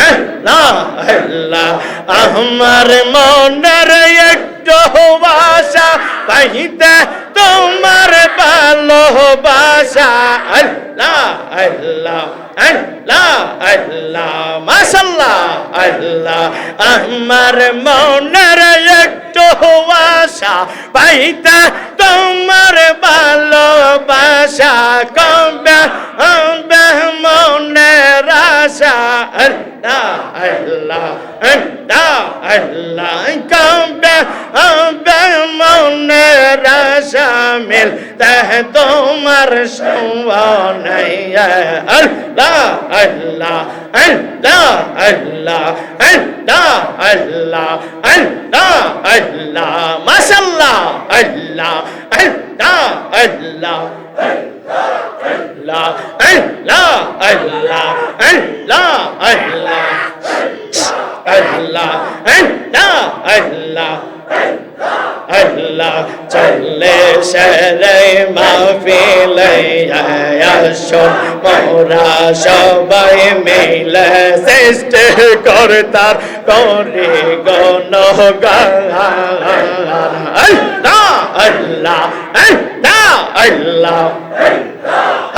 আল্লাহ আল্লাহ আমার মনের একটু ভাষা পাইতে তোমার ভালোবাসা আল্লাহ আল্লাহ আল্লাহ আল্লাহ মাশাআল্লাহ আল্লাহ আমার মনের একটু আশা পাইতে তোমার ভালোবাসা কবে হবে মনের আশা আল্লাহ আল্লাহ আল্লাহ আল্লাহ কবে হবে মনের আশা মিলতে তোমার সওয়ানাই আল্লাহ আল্লাহ আল্লাহ আল্লাহ আল্লাহ আল্লাহ আল্লাহ আল্লাহ মাশাআল্লাহ আল্লাহ আল্লাহ আল্লাহ আল্লাহ আল্লাহ আল্লাহ আল্লাহ আল্লাহ আল্লাহ আল্লাহ আল্লাহ আল্লাহ চলে সেরে মাহফিলে আসো মোরা সবাই মিলে সৃষ্টি কর্তার করি গণগান আল্লাহ আল্লাহ আল্লাহ আল্লাহ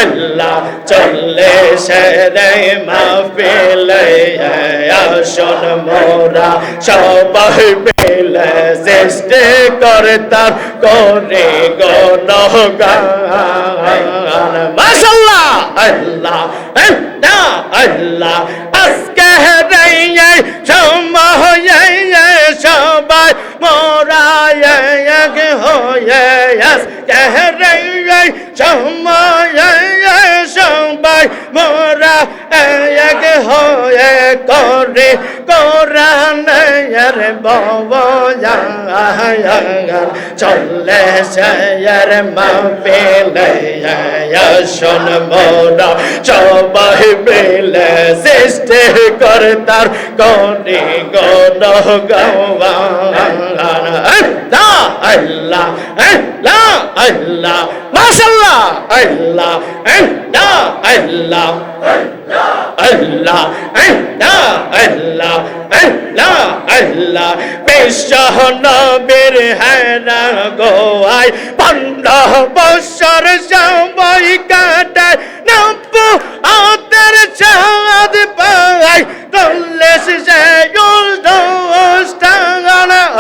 আল্লাহ চলে সেরে মাহফিলে আসো মোরা সবাই মিলে সৃষ্টি কর্তার করি গণগান মাশাআল্লাহ আল্লাহ আল্লাহ আল্লাহ আজকে এই সময়ে সবাই মোরা এক হয়ে আজকে এই সময়ে সবাই মোরা এক হয়ে করি কোরআনের বয়ান চলে সের মাহফিলে শোন মোরা সবাই মিলে সৃষ্টি কর্তার করি গণগান আল্লাহ আল্লাহ আল্লাহ আল্লাহ মাশাআল্লাহ আল্লাহ আল্লাহ আল্লাহ আল্লাহ আল্লাহ আল্লাহ আল্লাহ আল্লাহ বিশ্ব নবীর হেরা গোয়াই 15 বছর সবাই কাটায় নব্বু আতের চাঁদ পাই চল্লিশ সে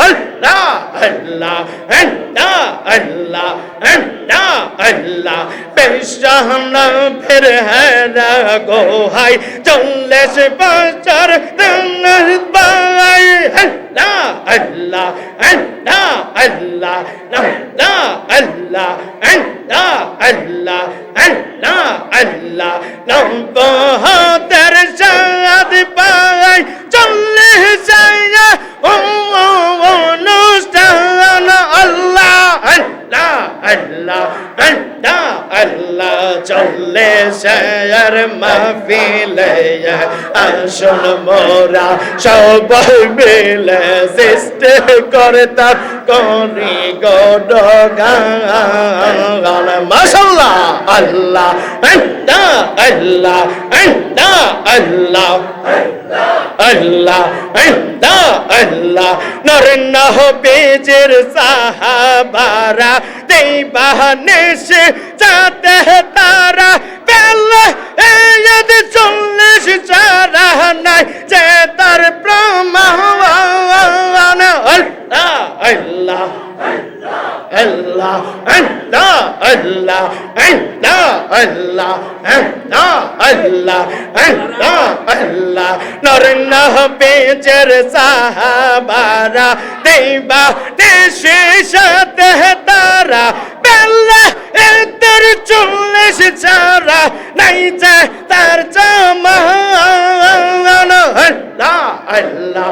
আল্লাহ আল্লাহ আল্লাহ আল্লাহ আল্লাহ আল্লাহ বিশ্ব নবীর হেরা গোহাই 40 বছর পাই আল্লাহ আল্লাহ আল্লাহ আল্লাহ আল্লাহ আল্লাহ আল্লাহ আল্লাহ আল্লাহ আল্লাহ নব্বতের চাঁদ পাই 40 অনুষ্ঠান আল্লাহ আল্লাহ আল্লাহ আল্লাহ আল্লাহ চলে সের মাহফিলে আসুন মোরা সবাই মিলে সৃষ্টি কর্তার করি গণগান মাশাআল্লাহ আল্লাহ আল্লাহ আল্লাহ আল্লাহ আল্লাহ আল্লাহ আল্লাহ আল্লাহ নর নবীর সাহাবারা দেবানেশে যাতে তারা বেলা এদ 40 চারা নাই যে তার প্রমাণ আল্লাহ আল্লাহ আল্লাহ আল্লাহ আল্লাহ আল্লাহ আল্লাহ আল্লাহ আল্লাহ আল্লাহ আল্লাহ নর নবীর সাহাবারা দেবা দেশে সাথে তারা বেলা এদের 40 চারা নাই যে তার জামান আল্লাহ আল্লাহ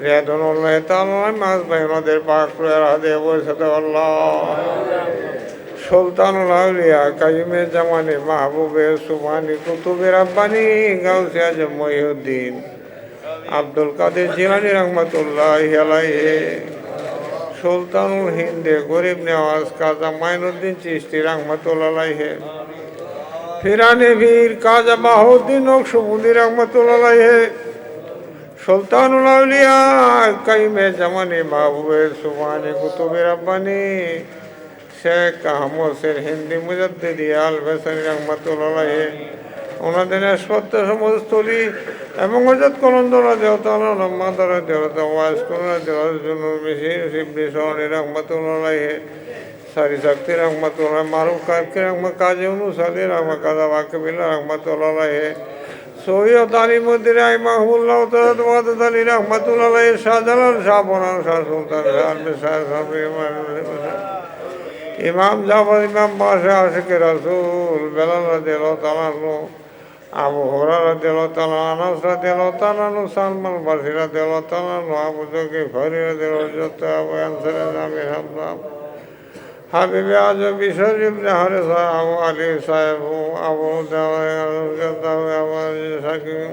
রিয়াদুল্লাহ তাআলা মাস ভাই ওনাদের পাক রুহের হাদিয়া পৌঁছে দাও আল্লাহ। সুলতানুল আউলিয়া কাইমে জামানি মাহবুবে সুবহানি কুতুবে রাব্বানি গাউসে আজম মহিউদ্দিন আব্দুল কাদের জিলানী রহমাতুল্লাহি আলাইহি, সুলতানুল হিন্দে গরিব নেওয়াজ কাজা মাইনুদ্দিন চিশতি রহমাতুল্লাহি আলাইহি, ফিরানে বীর কাজা বাহুদ্দিন নকশবন্দি রহমাতুল্লাহি আলাইহি, সুলতানুল আউলিয়া কাইমে জামানি মাহবুবে সুবহানি কুতুবে রাব্বানি শেখ আহমদ হিন্দি মুজাদ্দিদি আল বেসারি রহমাতুল্লাহি আলাইহি, ওনাদের সত্য সমস্তলি এবং হযরত কলন্দরা দেওতা মাদারা দেওতা ওয়াজ করা দেওয়ার জন্য বেশি শিবলি সহনি রহমাতুল্লাহি আলাইহি, সারি শক্তি রহমাতুল্লাহ মারুফ কারকে রহমত কাজী ইউনুস আলী রহমত কাজা ওয়াকিবিল্লাহ রহমাতুল্লাহি আলাইহি, সৈয়দ আলিমুদ্দিন রাহিমাহুল্লাহ তাআলা ওয়াদত আলী রহমাতুল্লাহি আলাইহি, শাহজালাল শাহ বনাম শাহ সুলতান শাহ ইমাম জাফর ইমাম বাদশাহ আশিকে রাসূল বেলাল রাদিয়াল্লাহু তাআলা আনহু, আবু হুরায়রা রাদিয়াল্লাহু তাআলা আনাস রাদিয়াল্লাহু তাআলা আনহু, সালমান ফারসি রাদিয়াল্লাহু তাআলা আনহু, আবু যুর গফারি রাদিয়াল্লাহু তাআলা আবু আনসার জামি হামদাম হাবিবে আজম বিশর ইবনে হারিসা আবু আলী সাহেব আবু সাকিব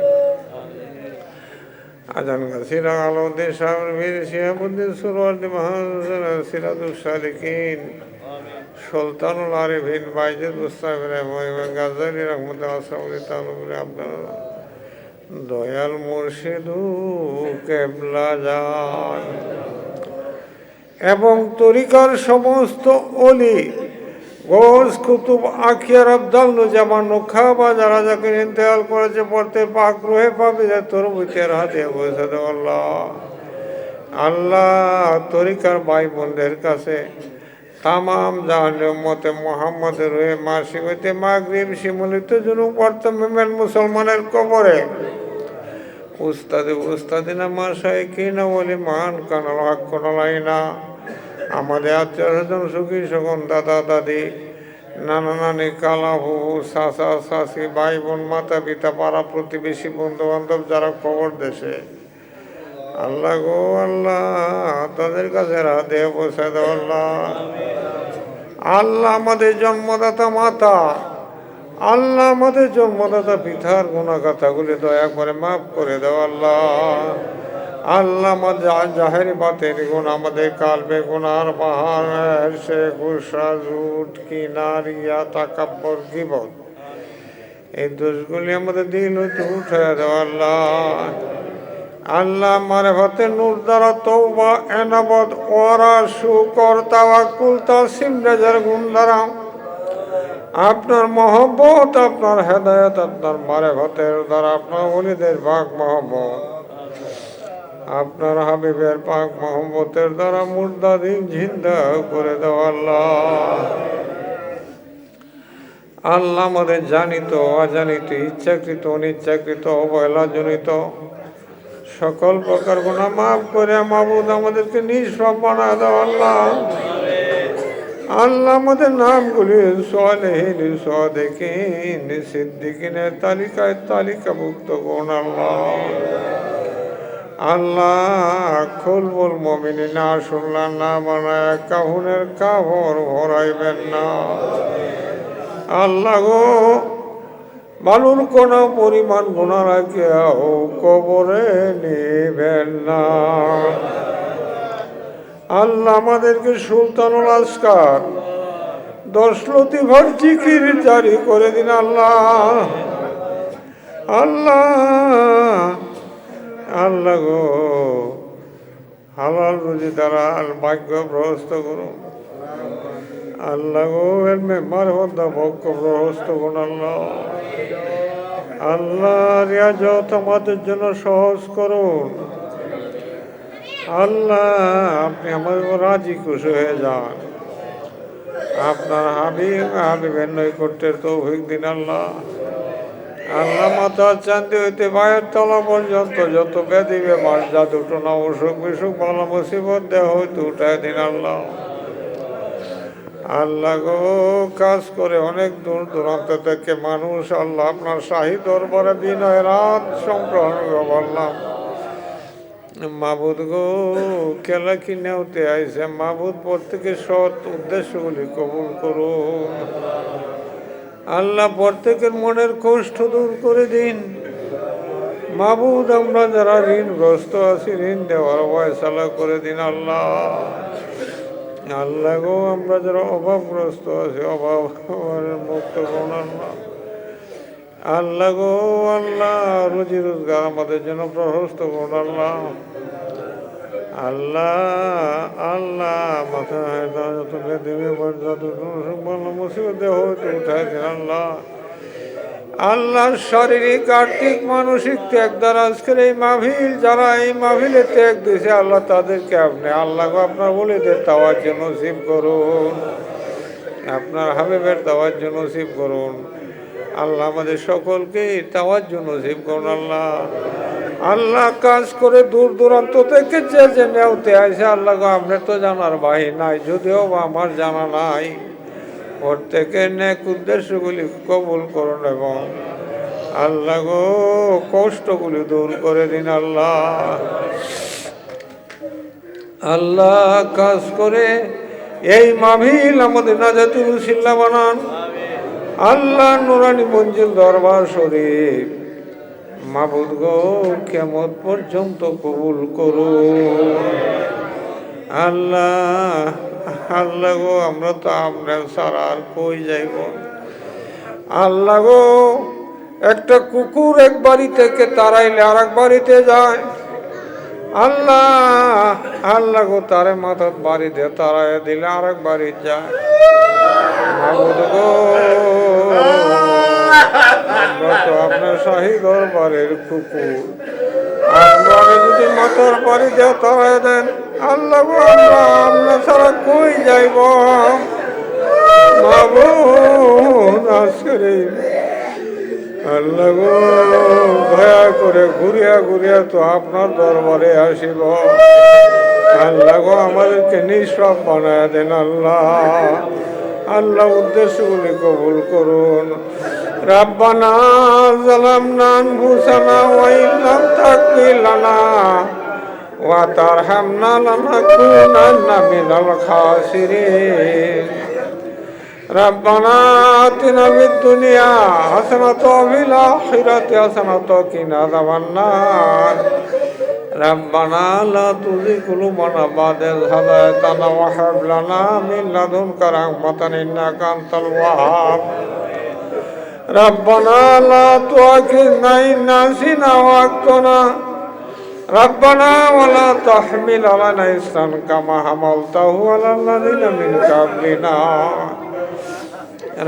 আজান গাছিরা আলাউদ্দিন সাহেব বীর শিহাবুদ্দিন সুরওয়ার্দী মাহাজুর সিরাজুস সালিকিন, সুলতানুল আরিফিন বাইজিদ মুস্তাফা ইব্রাহিম গাজ্জালি রহমতুল্লাহ সাউদি তালুবুল আব্দুল্লাহ, দয়াল মুর্শিদু কেবলা জান এবং তরিকার সমস্ত অলি গোস কুতুব আখিয়ার আব্দাল নুজামান নোখাবা যারা যাকে ইন্তেকাল করেছে পড়তে পাক রুহে পাবিদের তরবুতের হাতে পৌঁছে দাও আল্লাহ। আল্লাহ তরিকার ভাই বোনদের কাছে তামাম জাহানের মতে মোহাম্মদের রুহে মাসিক হইতে মাগরিব শিমুলিত জুনুব বর্তমান মুসলমানের কবরে উস্তাদিনা মাশাইখিনা ওয়ালি মান কানাল হক লাইনা, আমাদের আত্মীয় স্বজন সুখী শোকন দাদা দাদি নানা নানি কালাবু চাচা চাচি ভাই বোন মাতা পিতা পাড়া প্রতিবেশী বন্ধু বান্ধব যারা খবর দেশে, আল্লাহ গো আল্লাহ তাদের কাছে রাধে পৌঁছে দাও আল্লাহ। আল্লাহ আমাদের জন্মদাতা মাতা, আল্লাহ আমাদের জন্মদাতা পিতার গুণাগাথাগুলি দয়া করে মাফ করে দাও আল্লাহ। আল্লাহ আমাদের জাহেরি বাতের গুণ, আমাদের কালবে গুনার পাহাড় সে গুসা জুট কিনারিয়া তাকাব্বর গীবত এই দোষগুলি আমাদের দিল হইতে উঠে দাও আল্লাহ। আল্লাহ মারিফাতের নূর দ্বারা তওবা এনাবত ওয়ারা শুকর তাওয়াক্কুল তাসিম রাজার গুণ দ্বারা আপনার মহব্বত আপনার হেদায়েত আপনার মারিফাতের দ্বারা আপনার ওলিদের পাক মহব্বত আপনার হাবিবের পাক মহব্বতের দ্বারা মুর্দাদিন জিন্দা করে দাও আল্লাহ। আল্লাহ আমাদের জানিত অজানিত ইচ্ছাকৃত অনিচ্ছাকৃত অবহেলাজনিত সকল প্রকার গুনাহ মাফ করে মাবুদ আমাদেরকে নিষ্পাপ বানায় দাও আল্লাহ। আল্লাহ আমাদের নামগুলি সালেহীন সাদেকিন সিদ্দিকিনের তালিকায় তালিকাভুক্ত করুন আল্লাহ। আল্লাহ খুলবুল মুমিনিন আশুল্লাহ না বানায় কাহুনের কাভর ভরাইবেন না আল্লাহ গো। বালুর কোন পরিমাণ গুনাহ রাখিয়া ও কবরে নিবেন না আল্লাহ। আমাদেরকে সুলতানুল আসকার 10 লতিফার জিকির জারি করে দিন আল্লাহ। আল্লাহ আল্লাহ গো হালাল রুজি দ্বারা ভাগ্য প্রহস্ত করুন আল্লাহ গো। এর মেম্বার হদ্দা ভক্ষ প্রহস্ত করুন আল্লাহ। আল্লাহ রিয়াজত আমাদের জন্য সহজ করুন আল্লাহ। আপনি আমাদের রাজি খুশি হয়ে যান। আপনার হাবিবের নৈকট্যের তৌফিক দিন আল্লাহ। আল্লাহ মাথা চান্দি হইতে পায়ের তলা পর্যন্ত যত ব্যাধি বেমার জাদুটনা অসুখ বিসুখ ভালো মুসিবত দেহ হইতে উঠায় দিন আল্লাহ। আল্লাহ গো কাজ করে অনেক দূর দূরান্ত থেকে মানুষ আল্লাহ আপনার শাহী দরবারে বিনয় রাত সম্প্রহণ বললাম মাবুদ গো কেলা কি নেওতে আইসে মাবুদ প্রত্যেকের সৎ উদ্দেশ্যগুলি কবুল করুন। আল্লাহ প্রত্যেকের মনের কষ্ট দূর করে দিন। মাবুদ আমরা যারা ঋণগ্রস্ত আছি ঋণ দেওয়ার ফয়সালা করে দিন আল্লাহ। আল্লাহ গো আমরা যারা অভাবগ্রস্ত আছি অভাব মুক্ত করুন আল্লাহ। আল্লাহ গো আল্লাহ রুজি রোজগার আমাদের জন্য প্রশস্ত করুন আল্লাহ। আল্লাহ আল্লাহ মাথায় যত মুসিবত দেহ হইতে উঠাই দিন আল্লাহ। আল্লাহ শারীরিক আর্থিক মানসিক ত্যাগ দ্বারা আজকের এই মাহফিল যারা এই মাহফিলে ত্যাগ দিয়েছে আল্লাহ তাদেরকে আপনি আল্লাহ আপনার বলিদের তাওয়াজ্জ নসিব করুন। আপনার হাবিবের তাওয়াজ্জ নসিব করুন আল্লাহ। আমাদের সকলকে তাওয়াজ্জ নসিব করুন আল্লাহ। আল্লাহ কাজ করে দূর দূরান্ত থেকে যে নেওতে আসে আল্লাহ গো আপনার তো জানার বাহি নাই, যদিও আমার জানা নাই। প্রত্যেকের নেক উদ্দেশ্যগুলি কবুল করুন এবং আল্লাহ গো কষ্টগুলি দূর করে দিন আল্লাহ। আল্লাহ কাজ করে এই মাহফিল আমাদের নাজাতুল উসিলা বানান আল্লাহ। নুরানি মঞ্জিল দরবার শরীফ মাবুদ গো কিয়ামত পর্যন্ত কবুল করুন আল্লাহ। আল্লাহ গো আমরা তো আপনার ছাড়া আর কই যাইব আল্লাহ গো। একটা কুকুর এক বাড়ি থেকে তাড়াইলে আর এক বাড়িতে যায় আল্লাহ। আল্লাহ গো তারে মাথার বাড়িতে তাড়াই দিলে আর এক বাড়ি যায় মাবুদ গো। আমরা তো আপনার শাহী দরবারের কুকুর, আপনারা যদি মাথার বাড়ি দিয়ে তাড়াই দেন আল্লাহ গো আমরা আপনার ছাড়া কই যাইব মাবুদ। আজকের আল্লাহ গো দয়া করে ঘুরিয়া ঘুরিয়া তো আপনার দরবারে আসিব আল্লাহ গো। আমাদেরকে নিঃসব বানায় দেন আল্লাহ। আল্লাহ উদ্দেশ্যগুলি কবুল করুন। রাব্বানা যালামনা আনফুসানা ওয়া ইল্লাম তাগফির লানা ওয়া তারহামনা লানাকুনান্না মিনাল খাসিরিন। রাব্বানা আতিনা ফিদ দুনিয়া হাসানাতাও ওয়া ফিল আখিরাতি হাসানাতাও ওয়া কিনা আযাবান নার। রাব্বানা লা তুযিগ কুলুবানা বা'দা ইয হাদায়তানা ওয়া হাব লানা মিন লাদুনকা রাহমাতান ইন্নাকা আনতাল ওয়াহ্হাব। রাব্বানা লা তুআখিযনা ইন নাসিনা ওয়া আখতানা। রাব্বানা ওয়া লা তাহমিল আলানা ইসরান কামা হামালতাহু আলাল লাযিনা মিন ক্বাবলিনা।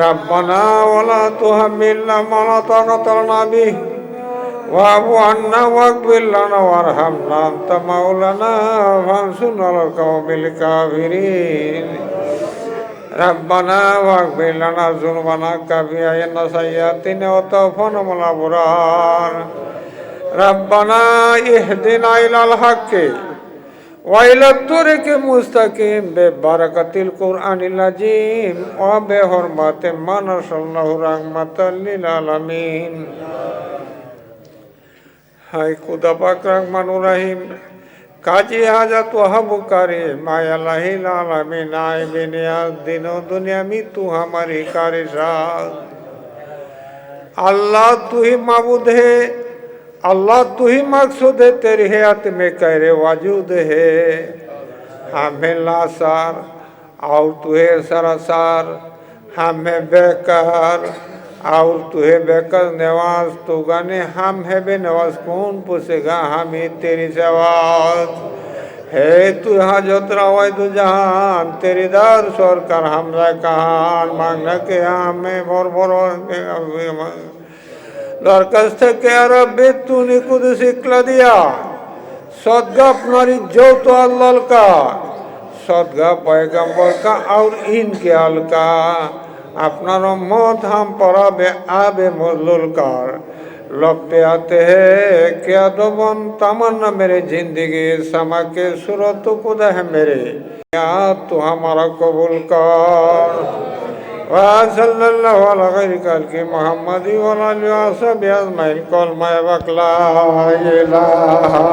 রাব্বানা ওয়া লা তুহাম্মিলনা মা লা তাকাতা লানা বিহি ওয়া'ফু আন্না ওয়াগফির লানা ওয়ারহামনা আনতা মাওলানা ফানসুরনা আলাল কওমিল কাফিরিন। রাব্বানা ওয়াগফির লানা যুনুবানা কাফিয়ানা সাইয়্যাতিনা ওয়া তাওফানা মাল আবরার। রাব্বানা ইহদিনা ইলাল হাক্কি ওয়া ইলাত তুরিকি মুস্তাকিম বিবারাকাতিল কুরআনিল আযীম ওয়া বিহুরমাতি মান আরসালনাহু রাহমাতাল লিল আলামিন। হায় খুদা পাক রহমানুর রহিম কাজী হাজাত ওয়াহাব কারিম মায়ালাহিল আলামিন আয় বিনিয়াজ দিন ও দুনিয়া মৃত্যু हमारी कारी साथ। अल्लाह तू ही माबूद है, अल्लाह तू ही मकसूद है, तेरी हयात में कहरे वाजूद है। हमें लासार और तू है सरासार, हमें बेकार और तू है बेकर नवाज। तू गाने हम है बेनवाज कौन पूछेगा हमें तेरी जवाब। है तू हाजत रवाय तू जहान तेरी दार सरकार हमला कहान। मांगना के हमें भर भर दरखास्त के रब्बे तूने खुद सिखला दिया। सदगा अपनारी जो तो अल्लाह का, सदगा पैगंबर का और इनके आल का। अपना रहमत हम पर आबे मजलूल कर। लब पे आते हैं क्या दोबन तमन्ना मेरे जिंदगी समा के सूरत खुदा है मेरे। या तू हमारा कबूल कर। वा सल्लल्लाहु अलैहि वसल्लम के मोहम्मदी व आलिहि व सहाबिहि अजमाइन कलमा वकला इलाहा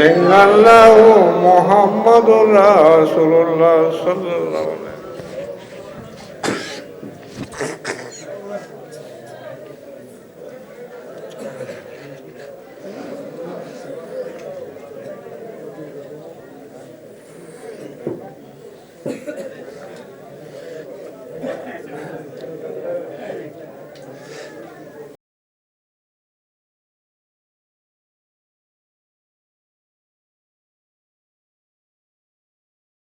ইন্নাল্লাহু মুহাম্মাদুর রাসূলুল্লাহ সাল্লাল্লাহু